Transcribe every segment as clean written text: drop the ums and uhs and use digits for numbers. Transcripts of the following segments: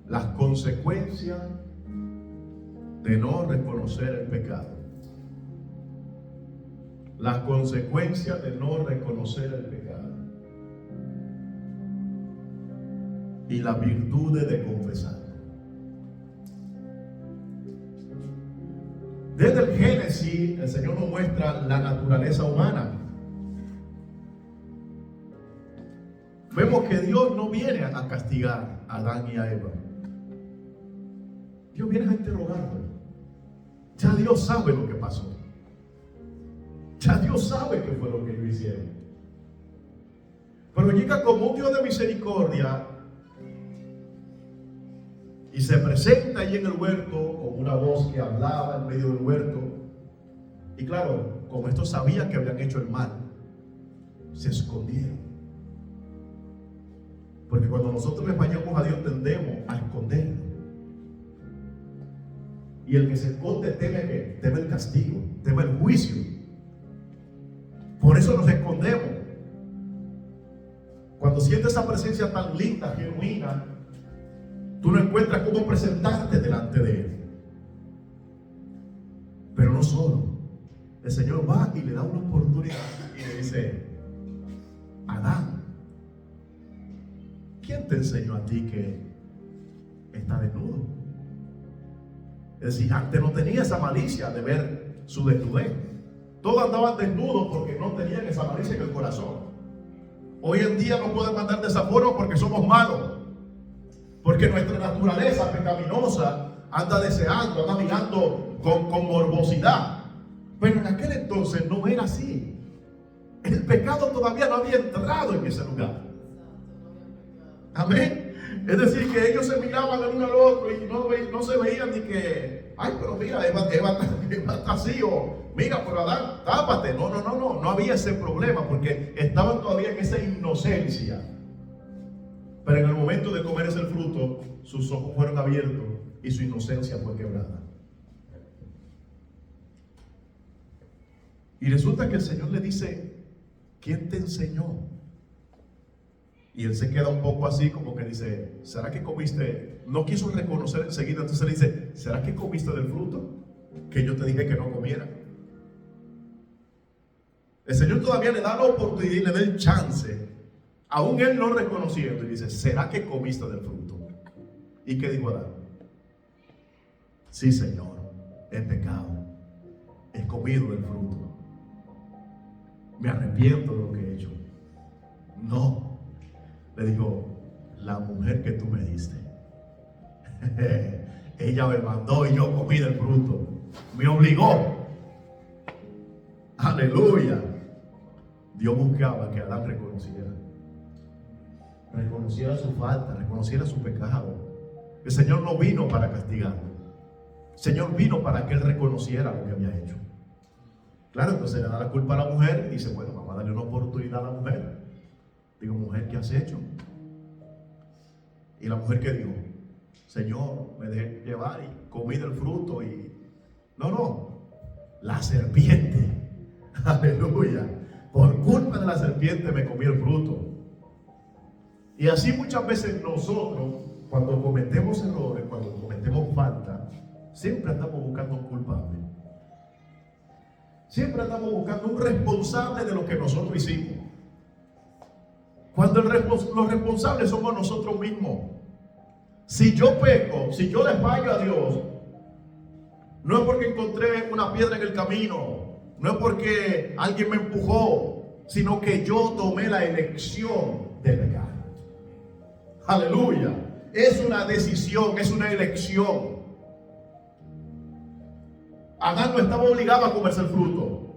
las consecuencias de no reconocer el pecado. Las consecuencias de no reconocer el pecado. Y las virtudes de confesar. Desde el Génesis, el Señor nos muestra la naturaleza humana. Vemos que Dios no viene a castigar a Adán y a Eva. Dios viene a interrogarlo. Ya Dios sabe lo que pasó. Ya Dios sabe qué fue lo que ellos hicieron. Pero llega como un Dios de misericordia y se presenta allí en el huerto con una voz que hablaba en medio del huerto. Y claro, como estos sabían que habían hecho el mal, se escondieron. Porque cuando nosotros le fallamos a Dios tendemos a escondernos. Y el que se esconde teme el castigo, teme el juicio. Por eso nos escondemos. Cuando sientes esa presencia tan linda, genuina, tú no encuentras cómo presentarte delante de Él. Pero no solo. El Señor va y le da una oportunidad y le dice: Adán, ¿quién te enseñó a ti que está desnudo? Es decir, antes no tenía esa malicia de ver su desnudez. Todos andaban desnudos porque no tenían esa malicia en el corazón. Hoy en día no podemos andar de esa forma porque somos malos. Porque nuestra naturaleza pecaminosa anda deseando, anda mirando con morbosidad. Pero en aquel entonces no era así. El pecado todavía no había entrado en ese lugar. Amén. Es decir, que ellos se miraban el uno al otro y no se veían ni que, ay, pero mira, Eva está así, o mira, pero Adán, tápate. No había ese problema porque estaban todavía en esa inocencia. Pero en el momento de comer ese fruto, sus ojos fueron abiertos y su inocencia fue quebrada. Y resulta que el Señor le dice: ¿quién te enseñó? Y él se queda un poco así, como que dice: ¿será que comiste? No quiso reconocer enseguida, entonces le dice: ¿será que comiste del fruto que yo te dije que no comiera? El Señor todavía le da la oportunidad y le da el chance, aún él no reconociendo, y dice: ¿será que comiste del fruto? ¿Y qué dijo Adán? Sí, Señor, he pecado, he comido del fruto, me arrepiento de lo que he hecho. No, le dijo: la mujer que tú me diste, ella me mandó y yo comí del fruto, me obligó. Aleluya. Dios buscaba que Adán reconociera su falta, reconociera su pecado. El Señor no vino para castigarlo. El Señor vino para que él reconociera lo que había hecho. Claro, entonces le da la culpa a la mujer y dice: bueno, vamos a darle una oportunidad a la mujer. Digo: mujer, ¿qué has hecho? Y la mujer, ¿qué dijo? Señor, me dejé llevar y comí del fruto y... No, la serpiente. Aleluya. Por culpa de la serpiente me comí el fruto. Y así muchas veces nosotros, cuando cometemos errores, cuando cometemos falta, siempre andamos buscando un culpable. Siempre andamos buscando un responsable de lo que nosotros hicimos. Cuando los responsables somos nosotros mismos. Si yo peco, si yo le fallo a Dios, no es porque encontré una piedra en el camino, no es porque alguien me empujó, sino que yo tomé la elección de pecar. Aleluya. Es una decisión, es una elección. Adán no estaba obligado a comerse el fruto,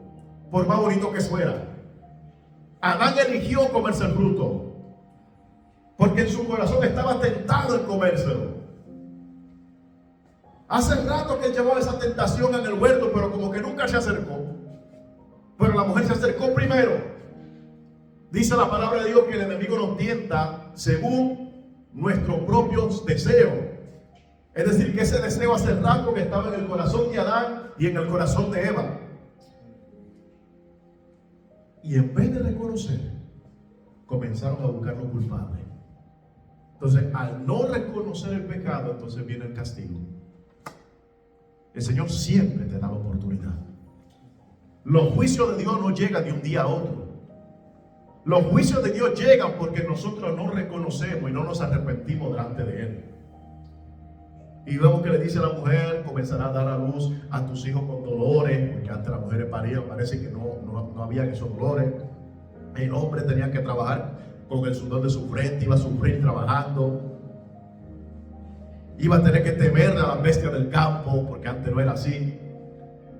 por más bonito que fuera. Adán eligió comerse el fruto, porque en su corazón estaba tentado en comérselo. Hace rato que él llevaba esa tentación en el huerto, pero como que nunca se acercó. Pero la mujer se acercó primero. Dice la palabra de Dios que el enemigo nos tienta según nuestros propios deseos. Es decir, que ese deseo hace rato que estaba en el corazón de Adán y en el corazón de Eva. Y en vez de reconocer, comenzaron a buscar los culpables. Entonces, al no reconocer el pecado, entonces viene el castigo. El Señor siempre te da la oportunidad. Los juicios de Dios no llegan de un día a otro. Los juicios de Dios llegan porque nosotros no reconocemos y no nos arrepentimos delante de Él. Y vemos que le dice a la mujer: comenzará a dar a luz a tus hijos con dolores, porque antes las mujeres parían, parece que no había esos dolores. El hombre tenía que trabajar con el sudor de su frente, iba a sufrir trabajando, iba a tener que temerle a las bestias del campo, porque antes no era así.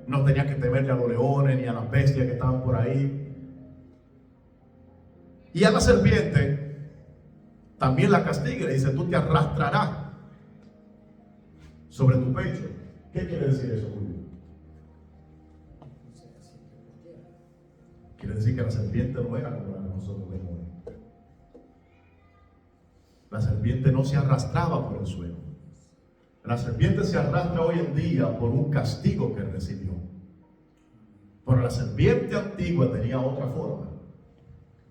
No tenía que temerle a los leones ni a las bestias que estaban por ahí. Y a la serpiente también la castiga y le dice: tú te arrastrarás sobre tu pecho. ¿Qué quiere decir eso, Julio? Quiere decir que la serpiente no era como la que nosotros vemos hoy. La serpiente no se arrastraba por el suelo. La serpiente se arrastra hoy en día por un castigo que recibió. Pero la serpiente antigua tenía otra forma.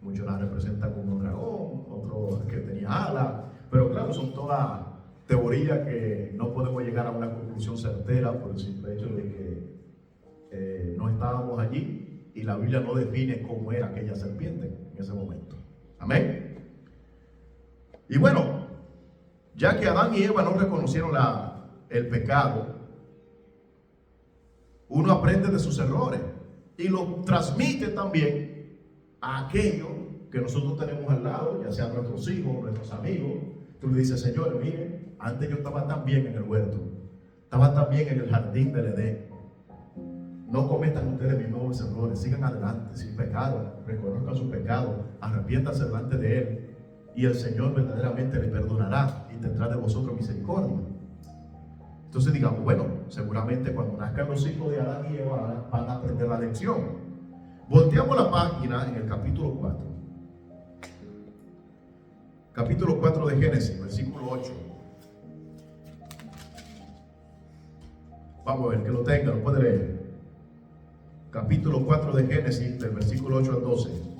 Muchos la representan como un dragón, otros que tenía alas. Pero claro, son todas teorías que no podemos llegar a una conclusión certera por el simple hecho de que no estábamos allí y la Biblia no define cómo era aquella serpiente en ese momento. Amén. Y bueno, ya que Adán y Eva no reconocieron el pecado, uno aprende de sus errores y lo transmite también a aquellos que nosotros tenemos al lado, ya sean nuestros hijos, nuestros amigos. Tú le dices: Señor, mire, antes yo estaba tan bien en el huerto, estaba tan bien en el jardín del Edén. No cometan ustedes mis nuevos errores, sigan adelante sin pecado, reconozcan su pecado, arrepiéntanse delante de Él, y el Señor verdaderamente le perdonará y tendrá de vosotros misericordia. Entonces digamos, bueno, seguramente cuando nazcan los hijos de Adán y Eva van a aprender la lección. Volteamos la página en el capítulo 4. Capítulo 4 de Génesis, versículo 8. Vamos a ver, que lo tenga, lo puede leer. Capítulo 4 de Génesis, del versículo 8 al 12.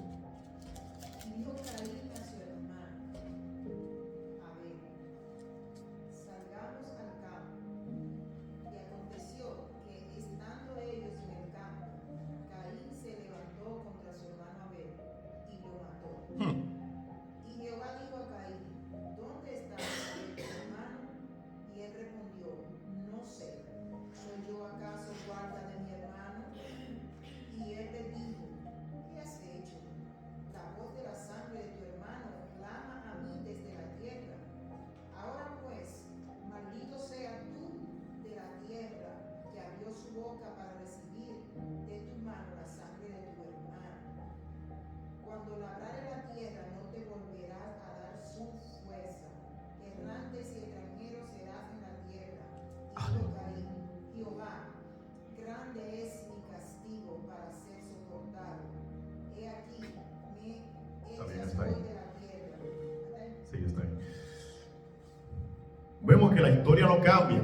Vemos que la historia no cambia.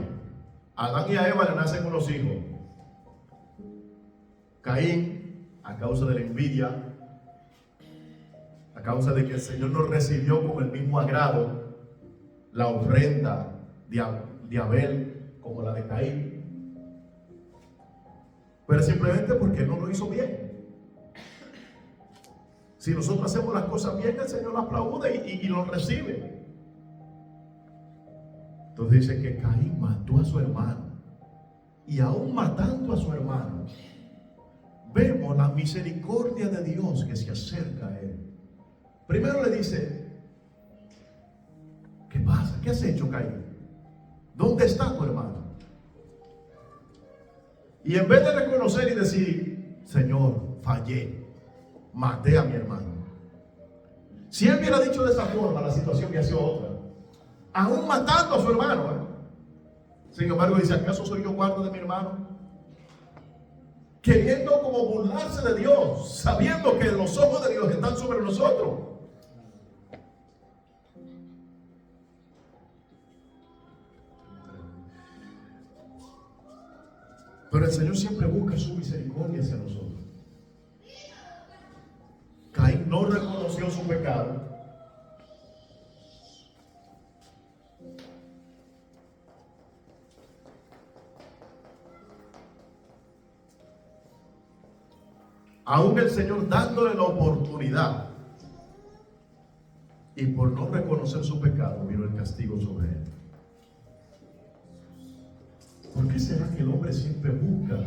A Adán y a Eva le nacen unos hijos. Caín, a causa de la envidia, a causa de que el Señor no recibió con el mismo agrado la ofrenda de Abel como la de Caín, pero simplemente porque no lo hizo bien. Si nosotros hacemos las cosas bien, el Señor las aplaude y lo recibe. Entonces dice que Caín mató a su hermano, y aún matando a su hermano, vemos la misericordia de Dios que se acerca a él. Primero le dice: ¿qué pasa? ¿Qué has hecho, Caín? ¿Dónde está tu hermano? Y en vez de reconocer y decir: Señor, fallé, maté a mi hermano. Si él hubiera dicho de esa forma, la situación hubiera sido otra. Aún matando a su hermano, Sin embargo dice: ¿acaso soy yo guarda de mi hermano? Queriendo como burlarse de Dios, sabiendo que los ojos de Dios están sobre nosotros. Pero el Señor siempre busca su misericordia hacia nosotros. Caín no reconoció su pecado. Aún el Señor dándole la oportunidad, y por no reconocer su pecado vino el castigo sobre él. ¿Por qué será que el hombre siempre busca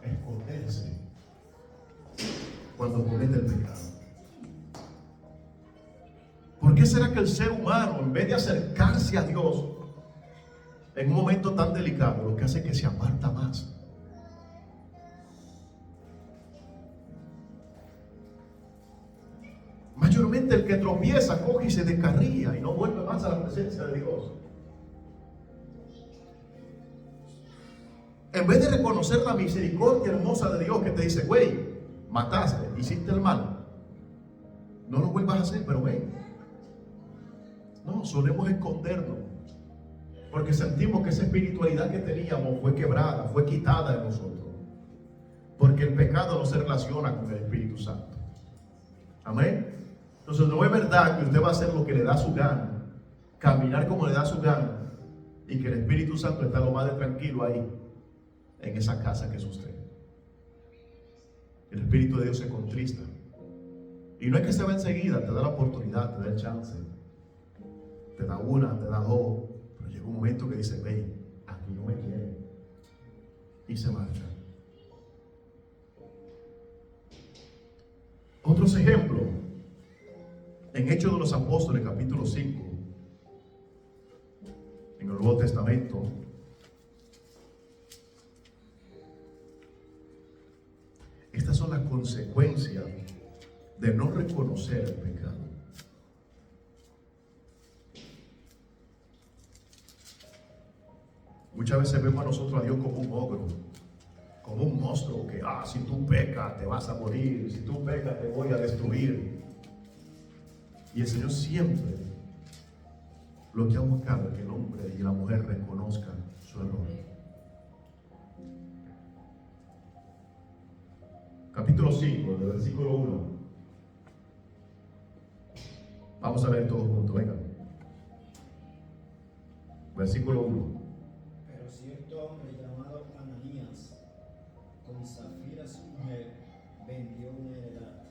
esconderse cuando comete el pecado? ¿Por qué será que el ser humano, en vez de acercarse a Dios en un momento tan delicado, lo que hace es que se aparta más? Mayormente el que tropieza, coge y se descarría y no vuelve más a la presencia de Dios. En vez de reconocer la misericordia hermosa de Dios que te dice, güey, mataste, hiciste el mal, no lo vuelvas a hacer, pero ven. No, solemos escondernos porque sentimos que esa espiritualidad que teníamos fue quebrada, fue quitada de nosotros, porque el pecado no se relaciona con el Espíritu Santo. Amén. Entonces no es verdad que usted va a hacer lo que le da su gana, caminar como le da su gana, y que el Espíritu Santo está lo más de tranquilo ahí, en esa casa que es usted. El Espíritu de Dios se contrista. Y no es que se va enseguida, te da la oportunidad, te da el chance. Te da una, te da dos, pero llega un momento que dice, ve, aquí no me quiere. Y se marcha. Otros ejemplos. En Hechos de los Apóstoles, capítulo 5, en el Nuevo Testamento, estas son las consecuencias de no reconocer el pecado. Muchas veces vemos a nosotros a Dios como un ogro, como un monstruo que, si tú pecas te vas a morir, si tú pecas te voy a destruir. Y el Señor siempre lo que ha buscado es que el hombre y la mujer reconozcan su error. Capítulo 5, del versículo 1. Vamos a ver todos juntos, venga. Versículo 1. Pero cierto hombre llamado Ananías, con Zafira su mujer, vendió una heredad.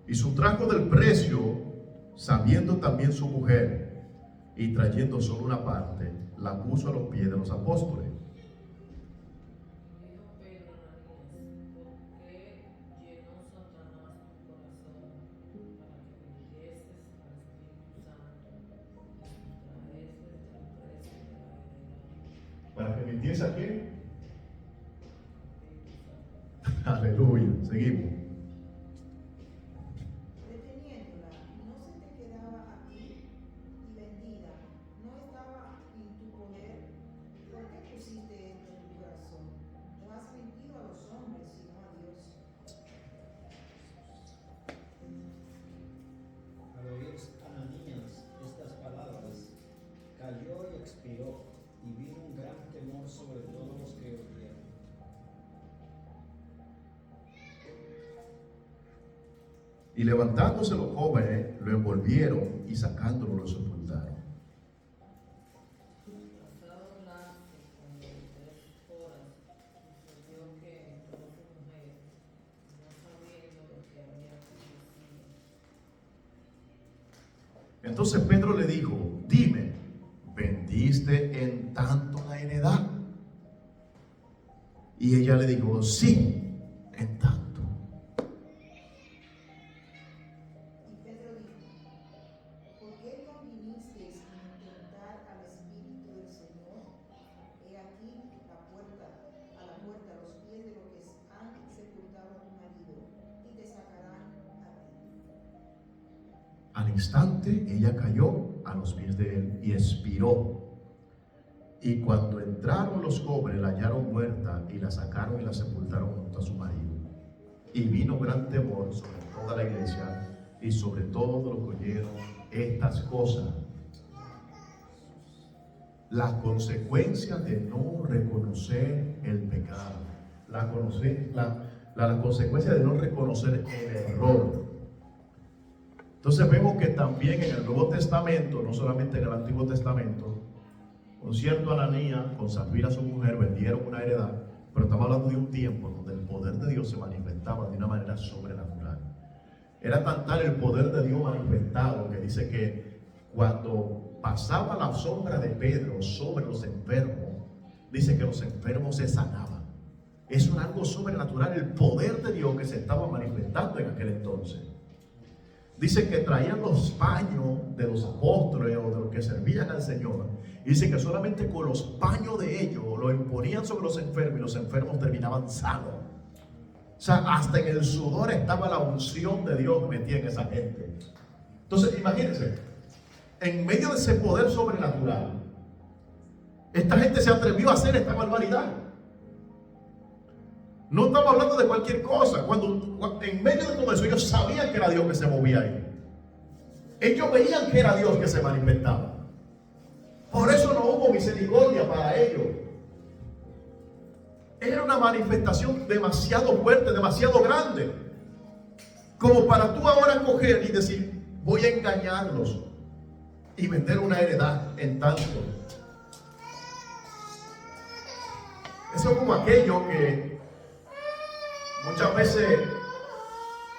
Y sustrajo del precio, sabiendo también su mujer, y trayendo solo una parte, la puso a los pies de los apóstoles. ¿Para que mintiese a quién? Aleluya, seguimos. Cayó y expiró, y vino un gran temor sobre todos los que oyeron. Y levantándose los jóvenes, lo envolvieron y sacándolo lo sepultaron. Entonces Pedro le dijo, dime, ¿vendiste en tanto la heredad? Y ella le dijo, sí, en tanto. Y Pedro dijo, ¿por qué no vinisteis a intentar al Espíritu del Señor? He aquí a la puerta los pies de los que han sepultado a tu marido, y te sacarán a ti. Al instante ella cayó a los pies de él y expiró. Y cuando entraron los jóvenes la hallaron muerta y la sacaron y la sepultaron junto a su marido. Y vino gran temor sobre toda la iglesia y sobre todos los que oyeron estas cosas. Las consecuencias de no reconocer el pecado, la consecuencia de no reconocer el error. Entonces vemos que también en el Nuevo Testamento, no solamente en el Antiguo Testamento, un cierto Ananías con Zafira su mujer vendieron una heredad Pero estamos hablando de un tiempo donde el poder de Dios se manifestaba de una manera sobrenatural. Era tan tal el poder de Dios manifestado que dice que cuando pasaba la sombra de Pedro sobre los enfermos, dice que los enfermos se sanaban. Eso era algo sobrenatural, el poder de Dios que se estaba manifestando en aquel entonces. Dice que traían los paños de los apóstoles o de los que servían al Señor. Y dice que solamente con los paños de ellos lo imponían sobre los enfermos y los enfermos terminaban sanos. O sea, hasta en el sudor estaba la unción de Dios metida en esa gente. Entonces, imagínense, en medio de ese poder sobrenatural, esta gente se atrevió a hacer esta barbaridad. No estamos hablando de cualquier cosa. Cuando en medio de todo eso, ellos sabían que era Dios que se movía ahí. Ellos veían que era Dios que se manifestaba. Por eso no hubo misericordia para ellos. Era una manifestación demasiado fuerte, demasiado grande, como para tú ahora coger y decir: voy a engañarlos y vender una heredad en tanto. Eso es como aquello que muchas veces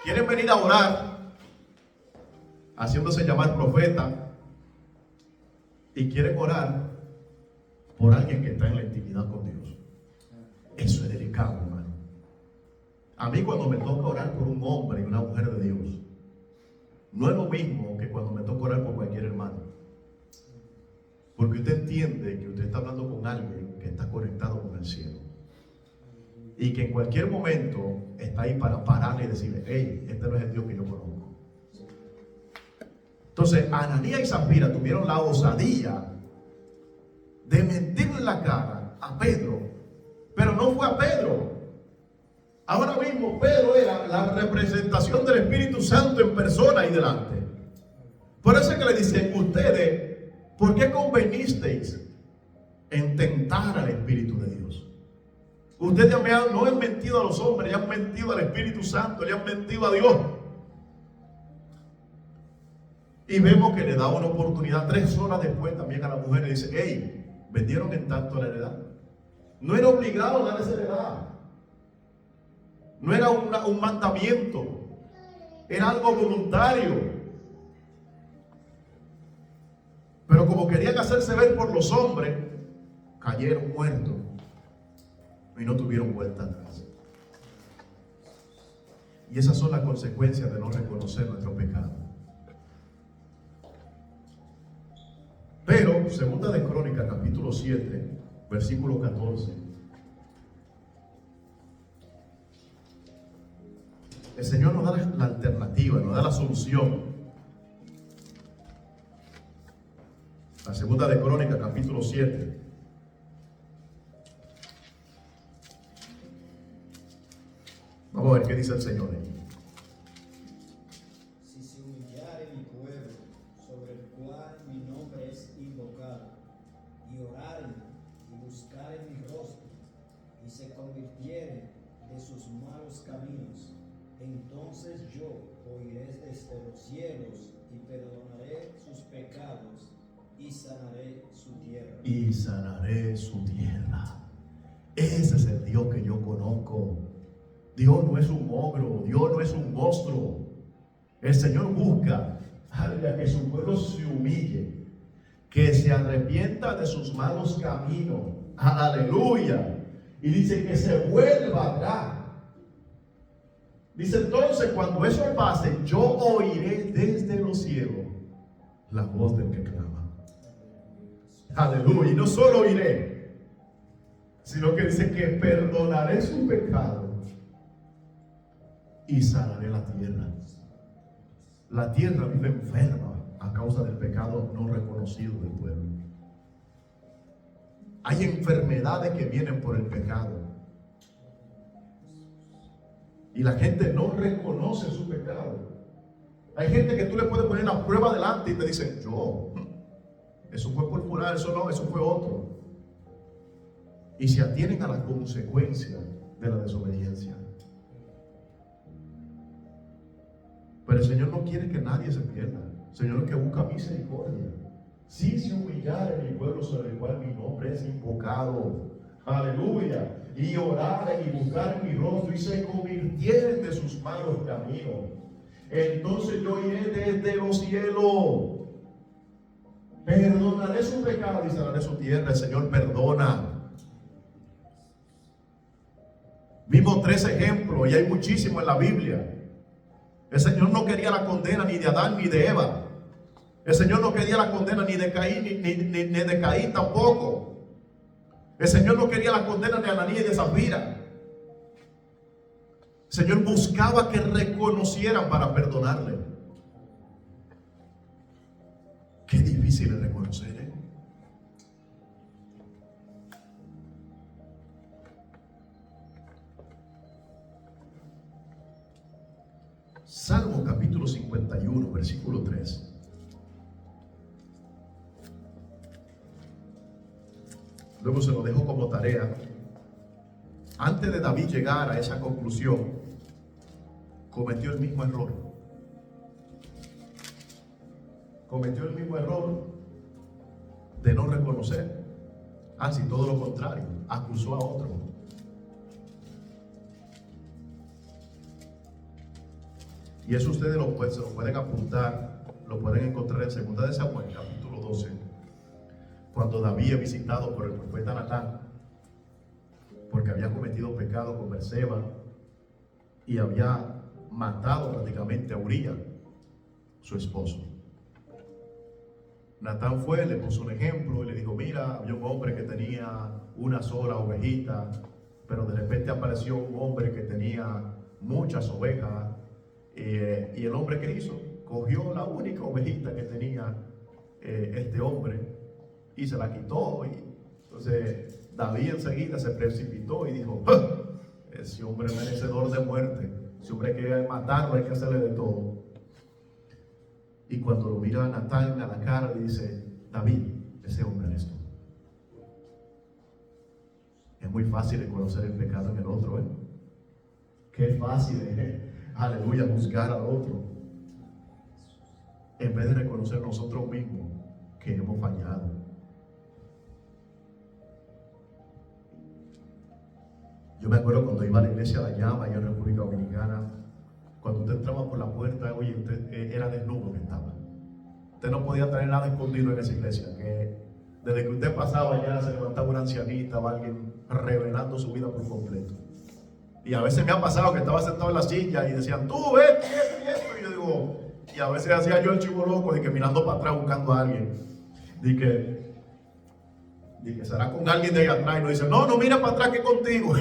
quieren venir a orar haciéndose llamar profeta y quieren orar por alguien que está en la intimidad con Dios. Eso es delicado, hermano. A mí, cuando me toca orar por un hombre y una mujer de Dios, no es lo mismo que cuando me toca orar por cualquier hermano. Porque usted entiende que usted está hablando con alguien que está conectado con el cielo. Y que en cualquier momento está ahí para pararle y decirle: hey, este no es el Dios que yo conozco. Entonces, Ananías y Zafira tuvieron la osadía de mentirle en la cara a Pedro. Pero no fue a Pedro. Ahora mismo Pedro era la representación del Espíritu Santo en persona ahí delante. Por eso es que le dice: ustedes, ¿por qué convenisteis en tentar al Espíritu de Dios? Ustedes no han mentido a los hombres, ya han mentido al Espíritu Santo, le han mentido a Dios. Y vemos que le da una oportunidad 3 horas después también a la mujer. Le dice: hey, vendieron en tanto la heredad. No era obligado a dar esa heredad. No era un mandamiento. Era algo voluntario. Pero como querían hacerse ver por los hombres, cayeron muertos y no tuvieron vuelta atrás. Y esas son las consecuencias de no reconocer nuestro pecado. Pero, segunda de Crónicas, capítulo 7, versículo 14. El Señor nos da la alternativa, nos da la solución. La segunda de Crónicas, capítulo 7. Vamos a ver qué dice el Señor ahí. Si se humillare mi pueblo, sobre el cual mi nombre es invocado, y oraren y buscaren mi rostro, y se convirtieren de sus malos caminos, entonces yo oiré desde los cielos y perdonaré sus pecados y sanaré su tierra. Y sanaré su tierra. Ese es el Dios que yo conozco. Dios no es un ogro, Dios no es un monstruo. El Señor busca que su pueblo se humille, que se arrepienta de sus malos caminos. Aleluya. Y dice que se vuelva atrás. Dice: entonces, cuando eso pase, yo oiré desde los cielos la voz del que clama. Aleluya. Y no solo oiré, sino que dice que perdonaré su pecado y sanaré la tierra. La tierra vive enferma a causa del pecado no reconocido del pueblo. Hay enfermedades que vienen por el pecado. Y la gente no reconoce su pecado. Hay gente que tú le puedes poner la prueba delante y te dicen: eso fue por fulano, eso no, eso fue otro. Y se atienen a las consecuencias de la desobediencia. Pero el Señor no quiere que nadie se pierda. El Señor es el que busca misericordia. Si se humillare mi pueblo sobre el cual mi nombre es invocado. Aleluya. y oraren y buscaren mi rostro y se convirtieren de sus malos caminos, entonces yo iré desde los cielos, perdonaré su pecado y sanaré su tierra. El Señor perdona. Vimos 3 ejemplos y hay muchísimos en la Biblia. El Señor no quería la condena ni de Adán ni de Eva. El Señor no quería la condena ni de Caín ni de Caín tampoco. El Señor no quería la condena de Ananías y de Zafira. El Señor buscaba que reconocieran para perdonarle. Qué difícil es reconocer, ¿eh? Salmo capítulo 51, versículo 3. Luego se lo dejo como tarea. Antes de David llegar a esa conclusión, cometió el mismo error. Cometió el mismo error de no reconocer. Así todo lo contrario, acusó a otro. Y eso ustedes se lo pueden apuntar, lo pueden encontrar en 2 de Samuel, capítulo 12, cuando David es visitado por el profeta Natán, porque había cometido pecado con Berseba y había matado prácticamente a Uría, su esposo. Natán fue, le puso un ejemplo y le dijo: mira, había un hombre que tenía una sola ovejita, pero de repente apareció un hombre que tenía muchas ovejas. Y el hombre, ¿qué hizo? Cogió la única ovejita que tenía este hombre y se la quitó. Y entonces David enseguida se precipitó y dijo: ¡ah! Ese hombre es merecedor de muerte. Ese hombre quiere matarlo, hay que hacerle de todo. Y cuando lo mira a Natán a la cara, le dice: David, ese hombre eres tú. Es muy fácil reconocer el pecado en el otro, ¿eh? Qué fácil es, aleluya, juzgar al otro, en vez de reconocer nosotros mismos que hemos fallado. Yo me acuerdo cuando iba a la iglesia de La Llama, allá en República Dominicana, cuando usted entraba por la puerta, oye, usted era desnudo que estaba. Usted no podía traer nada escondido en esa iglesia, que desde que usted pasaba allá se levantaba una ancianita o alguien revelando su vida por completo. Y a veces me ha pasado que estaba sentado en la silla y decían: tú, vete, y yo digo, y a veces hacía yo el chivo loco, de que mirando para atrás buscando a alguien, de que será con alguien de ahí atrás, y nos dice: no, mira para atrás que contigo.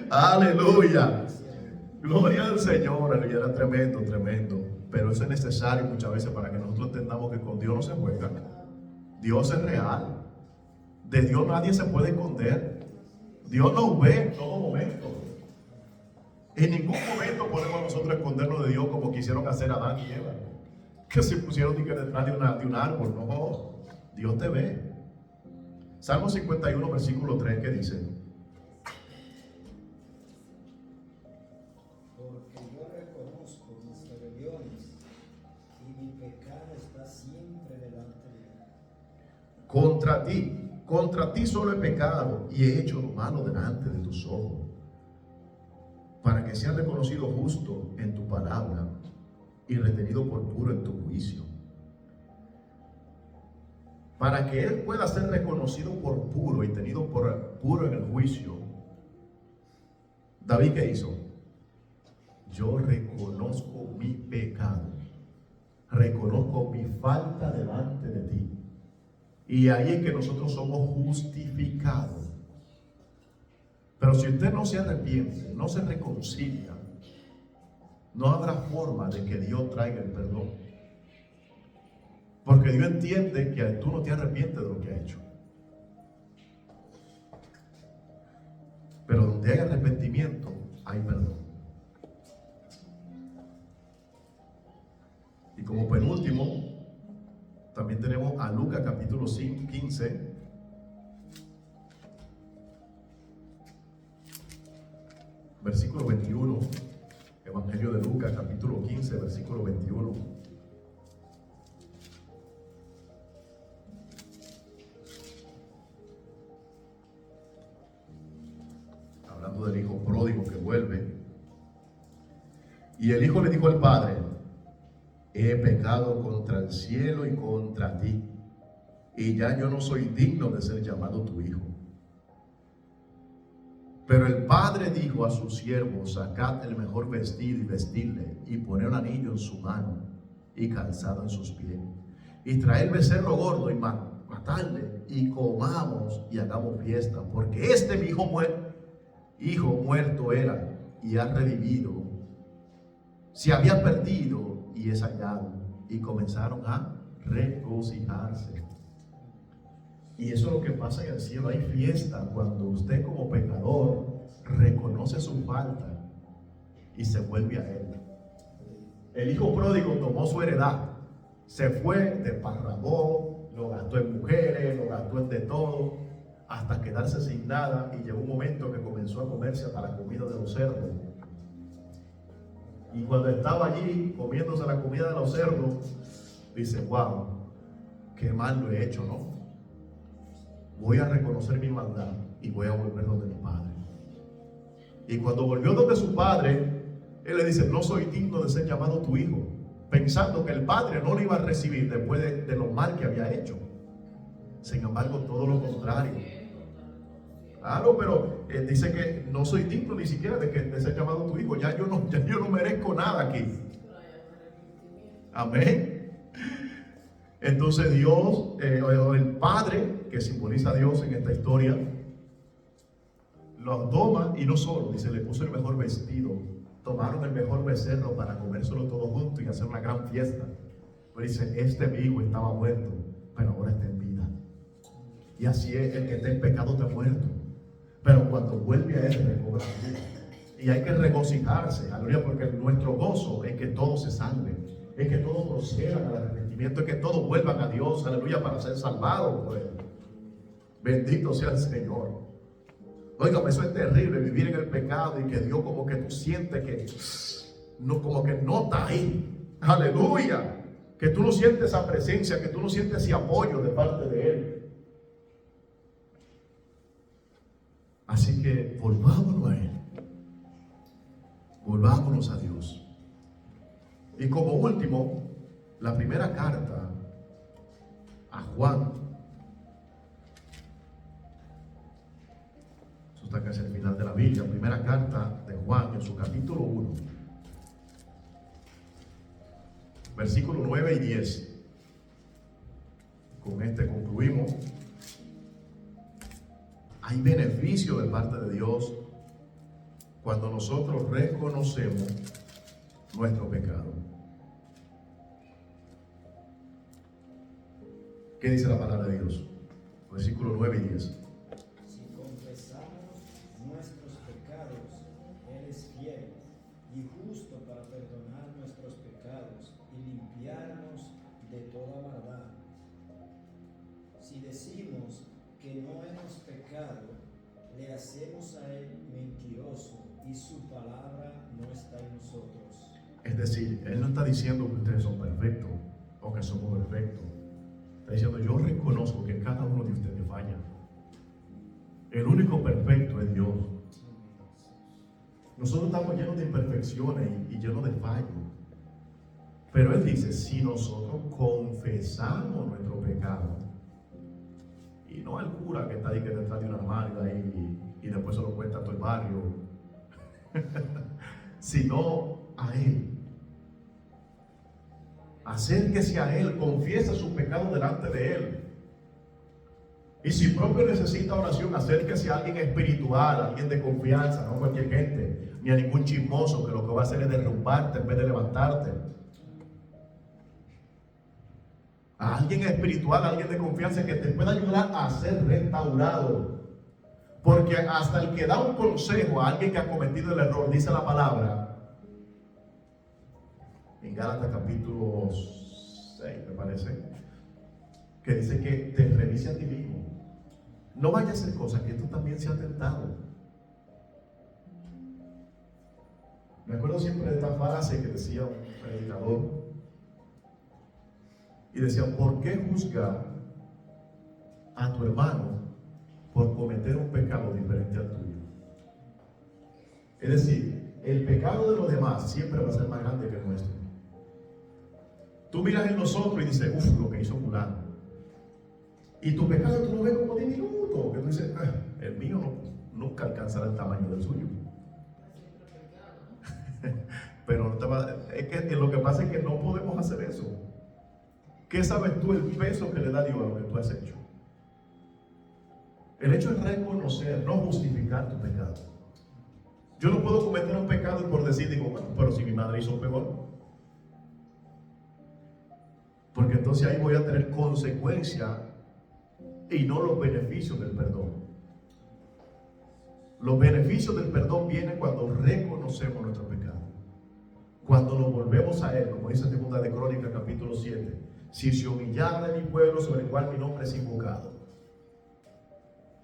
Aleluya, gloria al Señor. Era tremendo, pero eso es necesario muchas veces para que nosotros entendamos que con Dios no se juega. Dios es real, de Dios nadie se puede esconder. Dios nos ve en todo momento. En ningún momento podemos nosotros escondernos de Dios como quisieron hacer Adán y Eva, que se pusieron detrás de un árbol. No, Dios te ve. Salmo 51, versículo 3, que dice: porque yo reconozco mis rebeliones y mi pecado está siempre delante de mí. Contra ti solo he pecado y he hecho lo malo delante de tus ojos, para que seas reconocido justo en tu palabra y retenido por puro en tu juicio. Para que Él pueda ser reconocido por puro y tenido por puro en el juicio, David, ¿qué hizo? Yo reconozco mi pecado, reconozco mi falta delante de ti. Y ahí es que nosotros somos justificados. Pero si usted no se arrepiente, no se reconcilia, no habrá forma de que Dios traiga el perdón. Porque Dios entiende que tú no te arrepientes de lo que has hecho. Pero donde hay arrepentimiento, hay perdón. Y como penúltimo, también tenemos a Lucas capítulo 15, versículo 21. Evangelio de Lucas capítulo 15, versículo 21. Y el hijo le dijo al padre: he pecado contra el cielo y contra ti, y ya yo no soy digno de ser llamado tu hijo. Pero el padre dijo a sus siervos: sacad el mejor vestido y vestidle, y poned un anillo en su mano y calzado en sus pies, y traed el becerro gordo y matadle, y comamos y hagamos fiesta, porque este mi hijo muerto era y ha revivido, se había perdido y es hallado. Y comenzaron a regocijarse. Y eso es lo que pasa en el cielo. Hay fiesta cuando usted como pecador reconoce su falta y se vuelve a Él. El hijo pródigo tomó su heredad, se fue, desparramó, lo gastó en mujeres, lo gastó en de todo, hasta quedarse sin nada. Y llegó un momento que comenzó a comerse hasta la comida de los cerdos. Y cuando estaba allí comiéndose la comida de los cerdos, dice: wow, qué mal lo he hecho, ¿no? Voy a reconocer mi maldad y voy a volver donde mi padre. Y cuando volvió donde su padre, él le dice: no soy digno de ser llamado tu hijo, pensando que el padre no lo iba a recibir después de lo mal que había hecho. Sin embargo, todo lo contrario. Claro, pero dice que no soy digno ni siquiera de ser llamado tu hijo. Ya yo no merezco nada aquí. Amén. Entonces Dios, el Padre, que simboliza a Dios en esta historia, lo toma y no solo, dice, le puso el mejor vestido, tomaron el mejor becerro para comérselo todo junto y hacer una gran fiesta. Pero dice: este mi hijo estaba muerto, pero ahora está en vida. Y así es, el que está en pecado está muerto, pero cuando vuelve a Él recobra vida. Y hay que regocijarse, aleluya, porque nuestro gozo es que todos se salven, es que todos procedan al arrepentimiento, es que todos vuelvan a Dios, aleluya, para ser salvados por Él. Bendito sea el Señor. Oiga, eso es terrible, vivir en el pecado y que Dios como que tú sientes que no, como que no está ahí. Aleluya. Que tú no sientes esa presencia, que tú no sientes ese apoyo de parte de Él. Así que volvámonos a Él. Volvámonos a Dios. Y como último, la primera carta a Juan. Eso está casi al final de la Biblia. Primera carta de Juan, en su capítulo 1, versículos 9 y 10. Con este concluimos. Hay beneficio de parte de Dios cuando nosotros reconocemos nuestro pecado. ¿Qué dice la palabra de Dios? Versículos 9 y 10. Si confesamos nuestros pecados, Él es fiel y justo para perdonar nuestros pecados y limpiarnos de toda maldad. Si decimos que no hemos pecado, le hacemos a Él mentiroso y su palabra no está en nosotros. Es decir, Él no está diciendo que ustedes son perfectos o que somos perfectos. Está diciendo: yo reconozco que cada uno de ustedes falla. El único perfecto es Dios. Nosotros estamos llenos de imperfecciones y llenos de fallos. Pero Él dice: si nosotros confesamos nuestro pecado, y no al cura que está ahí que detrás de una armario ahí y después se lo cuenta a todo el barrio, sino a Él. Acérquese a Él, confiesa sus pecados delante de Él. Y si propio necesita oración, acérquese a alguien espiritual, a alguien de confianza, no a cualquier gente, ni a ningún chismoso que lo que va a hacer es derrumbarte en vez de levantarte. A alguien espiritual, a alguien de confianza que te pueda ayudar a ser restaurado. Porque hasta el que da un consejo a alguien que ha cometido el error, dice la palabra en Gálatas capítulo 6, me parece, que dice que te revise a ti mismo. No vayas a hacer cosas que tú también seas tentado. Me acuerdo siempre de esta frase que decía un predicador. Y decía: ¿por qué juzgar a tu hermano por cometer un pecado diferente al tuyo? Es decir, el pecado de los demás siempre va a ser más grande que el nuestro. Tú miras en nosotros y dices, uff, lo que hizo fulano. Y tu pecado tú lo ves como diminuto. Que tú dices, el mío nunca alcanzará el tamaño del suyo. Pero no te va, es que lo que pasa es que no podemos hacer eso. ¿Qué sabes tú el peso que le da Dios a lo que tú has hecho? El hecho es reconocer, no justificar tu pecado. Yo no puedo cometer un pecado y por decir, digo, bueno, pero si mi madre hizo peor. Porque entonces ahí voy a tener consecuencia y no los beneficios del perdón. Los beneficios del perdón vienen cuando reconocemos nuestro pecado. Cuando nos volvemos a Él, como dice 2 de Crónicas capítulo 7. Si se humillara mi pueblo sobre el cual mi nombre es invocado,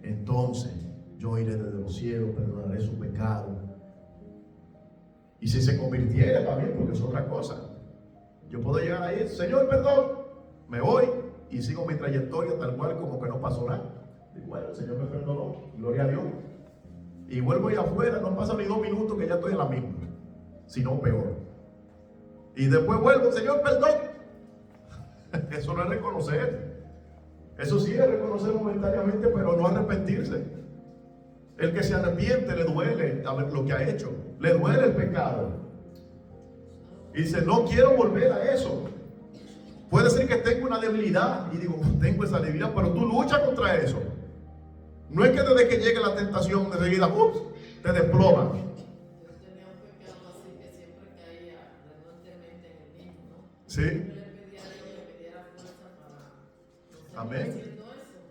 entonces yo iré desde los cielos, perdonaré su pecado. Y si se convirtiera también, porque es otra cosa. Yo puedo llegar ahí, Señor, perdón, me voy y sigo mi trayectoria tal cual como que no pasó nada. Y bueno, el Señor me perdonó, gloria a Dios. Y vuelvo ahí afuera, no pasan ni 2 minutos que ya estoy en la misma, sino peor. Y después vuelvo, Señor, perdón. Eso no es reconocer. Eso sí es reconocer momentáneamente, pero no arrepentirse. El que se arrepiente le duele a ver lo que ha hecho, le duele el pecado. Y dice, no quiero volver a eso. Puede ser que tenga una debilidad y digo, tengo esa debilidad, pero tú luchas contra eso. No es que desde que llegue la tentación de seguida, te desploma. Yo tenía un pecado así que siempre caía redundantemente en el mismo, ¿no? Sí. Yo le pedía a Dios que me diera fuerza para no Amén. seguir haciendo eso.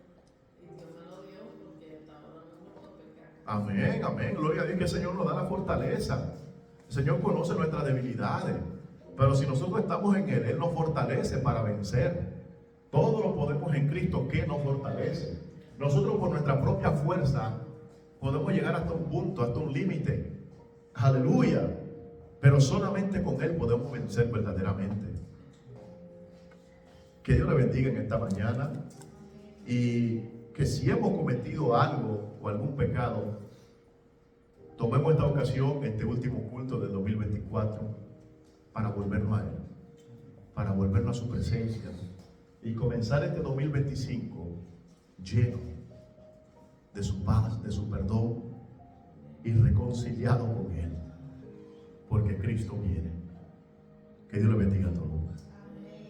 Y Dios me lo dio porque hasta ahora no puedo pecar. Amén, amén. Gloria a Dios que el Señor nos da la fortaleza. El Señor conoce nuestras debilidades. Pero si nosotros estamos en Él, Él nos fortalece para vencer. Todo lo podemos en Cristo que nos fortalece. Nosotros por nuestra propia fuerza podemos llegar hasta un punto, hasta un límite. Aleluya. Pero solamente con Él podemos vencer verdaderamente. Que Dios le bendiga en esta mañana. Y que si hemos cometido algo o algún pecado, tomemos esta ocasión, este último culto del 2024, para volvernos a Él, para volvernos a su presencia y comenzar este 2025 lleno de su paz, de su perdón y reconciliado con Él, porque Cristo viene. Que Dios le bendiga a todos.